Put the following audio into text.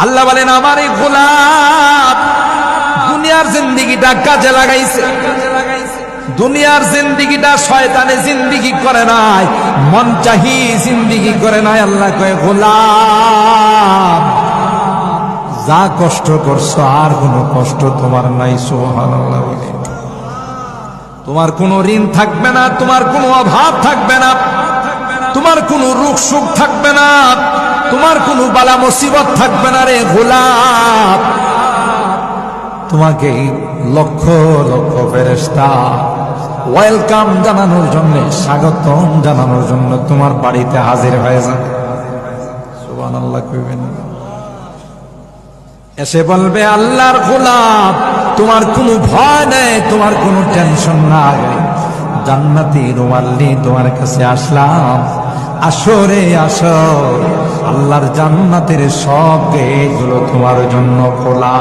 আল্লাহ বলেন আমার এই গোলাপ দুনিয়ার জিন্দেগিটা কাজে লাগাইছে, দুনিয়ার জিন্দেগিটা শয়তানে জিন্দেগি করে নাই, মন চাহি জিন্দেগি করে নাই। আল্লাহ কয় গোলাপ যা কষ্ট করছো আর কোনো কষ্ট তোমার নাই। সুবহানাল্লাহ। বলে তোমার কোনো ঋণ থাকবে না, তোমার কোনো অভাব থাকবে না, তোমার কোনো রোগ সুখ থাকবে না, তোমার কোনো বালা মুসিবত থাকবে না রে গোলাপ। তোমাকে লক্ষ লক্ষ ফেরেশতা ওয়েলকাম জানানোর জন্য, স্বাগতম জানানোর জন্য তোমার বাড়িতে হাজির হয়ে যাবে। সুবহানাল্লাহ কইবেন, এসে বলবে আল্লাহর গোলাপ তোমার কোনো ভয় নেই, তোমার কোনো টেনশন নাই, জান্নাতি রুমাল নিয়ে তোমার কাছে আসলাম, আসো রে আসো, আল্লাহর জান্নাতের সব গেটগুলো তোমার জন্য খোলা।